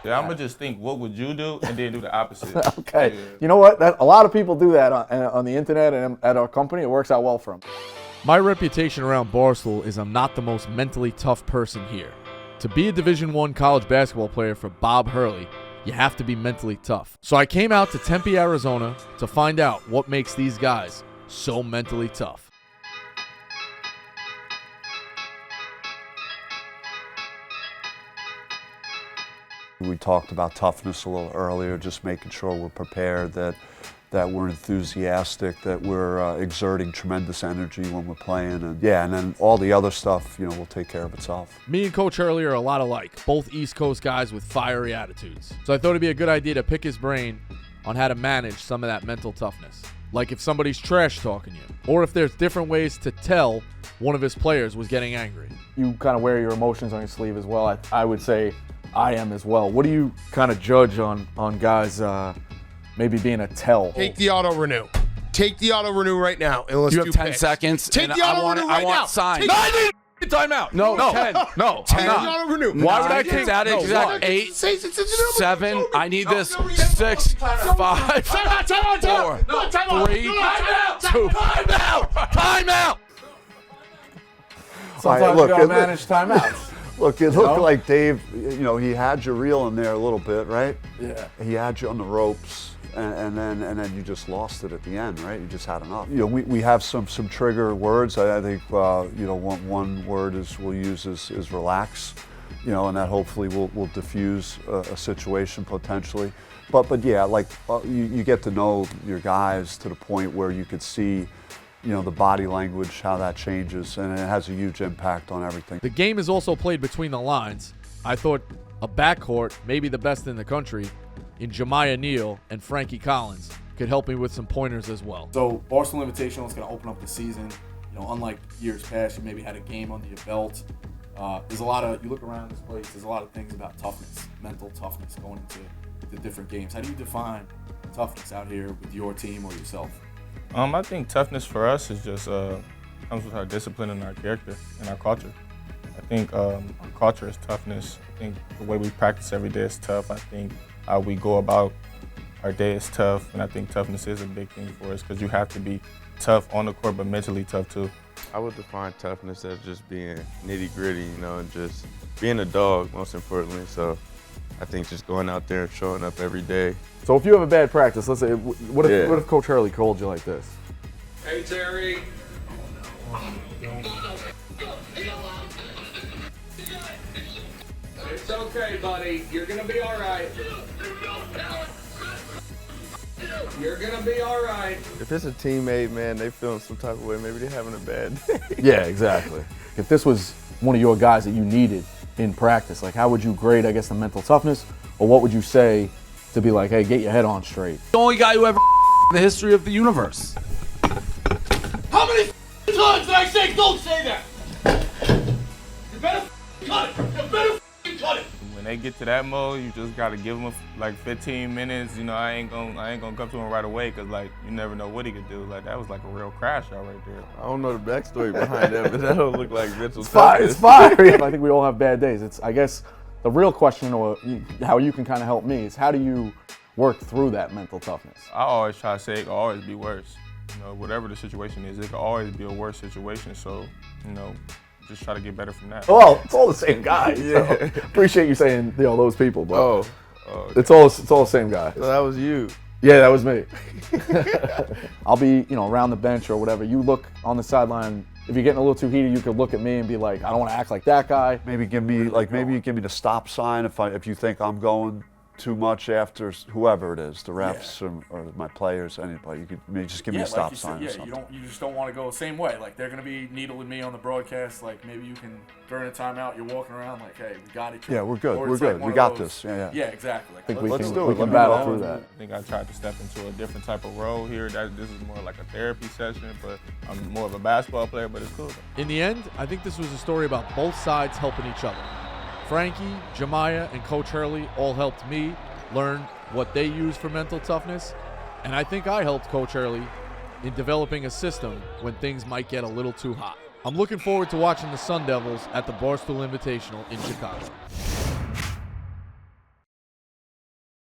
Yeah, I'm gonna just think, what would you do, and then do the opposite. Okay. Yeah. You know what? A lot of people do that on the internet and at our company. It works out well for them. My reputation around Barstool is I'm not the most mentally tough person here. To be a Division I college basketball player for Bob Hurley, you have to be mentally tough. So I came out to Tempe, Arizona to find out what makes these guys so mentally tough. We talked about toughness a little earlier, just making sure we're prepared, that we're enthusiastic, that we're exerting tremendous energy when we're playing, and then all the other stuff, will take care of itself. Me and Coach Hurley are a lot alike, both East Coast guys with fiery attitudes. So I thought it'd be a good idea to pick his brain on how to manage some of that mental toughness. Like if somebody's trash talking you, or if there's different ways to tell one of his players was getting angry. You kind of wear your emotions on your sleeve as well. I would say I am as well. What do you kind of judge on guys maybe being a tell? Take the auto renew. Take the auto renew right now, and let's You do have 10 picks. seconds. Take and the auto renew right I want now. sign. Take- Timeout. No, 10. No, Take I'm the not. auto renew. Why would I Nine, take that no, exact why? 8, Say it's a number. 7. I need this. 6, 5, 4, 3. Timeout. Sometimes All right, look, you gotta manage timeouts. Look, it looked like Dave, he had you reeling there a little bit, right? Yeah. He had you on the ropes, and then you just lost it at the end, right? You just had enough. We have some trigger words. I think one word we'll use is relax, and that hopefully will diffuse a situation potentially. But yeah, you get to know your guys to the point where you could see, the body language, how that changes, and it has a huge impact on everything. The game is also played between the lines. I thought a backcourt, maybe the best in the country, in Jemiah Neal and Frankie Collins, could help me with some pointers as well. So Barstool Invitational is going to open up the season. Unlike years past, you maybe had a game under your belt. There's a lot of, you look around this place, there's a lot of things about toughness, mental toughness going into the different games. How do you define toughness out here with your team or yourself? I think toughness for us is just comes with our discipline and our character and our culture. I think our culture is toughness. I think the way we practice every day is tough. I think how we go about our day is tough, and I think toughness is a big thing for us because you have to be tough on the court, but mentally tough too. I would define toughness as just being nitty-gritty, and just being a dog, most importantly. So I think just going out there and showing up every day. So if you have a bad practice, let's say, what if Coach Hurley called you like this? Hey, Terry. It's okay, buddy. You're going to be all right. You're going to be all right. If it's a teammate, man, they feeling some type of way. Maybe they're having a bad day. Yeah, exactly. If this was one of your guys that you needed in practice, how would you grade, I guess, the mental toughness? Or what would you say to be like, hey, get your head on straight? The only guy who ever in the history of the universe. How many times did I say don't say that? You better cut it. You better cut it. When they get to that mode, you just gotta give them 15 minutes. I ain't gonna come to him right away because you never know what he could do. That was a real crash out right there. I don't know the backstory behind that, but that don't look like mental It's toughness. fire. I think we all have bad days. I guess the real question, or how you can kind of help me, is how do you work through that mental toughness? I always try to say it could always be worse. Whatever the situation is, it could always be a worse situation. So, just try to get better from that. Well, it's all the same guy. So appreciate you saying those people, but Oh, it's all the same guy. so that was you. Yeah, that was me. I'll be around the bench or whatever. You look on the sideline. If you're getting a little too heated, you could look at me and be like, I don't want to act like that guy. Maybe give me you give me the stop sign if you think I'm going too much after whoever it is, the refs or my players, anybody. You could maybe just give me a stop sign or something. You just don't want to go the same way. They're going to be needling me on the broadcast. Maybe you can, during a timeout, you're walking around hey, we got each other. Yeah, we're good. Or We're it's good. one We of got those- this. Yeah. Yeah, exactly. I think Let's we do it. can Let me battle know. through that. I think I tried to step into a different type of role here. This is more like a therapy session, but I'm more of a basketball player, but it's cool. In the end, I think this was a story about both sides helping each other. Frankie, Jemiah, and Coach Hurley all helped me learn what they use for mental toughness, and I think I helped Coach Hurley in developing a system when things might get a little too hot. I'm looking forward to watching the Sun Devils at the Barstool Invitational in Chicago.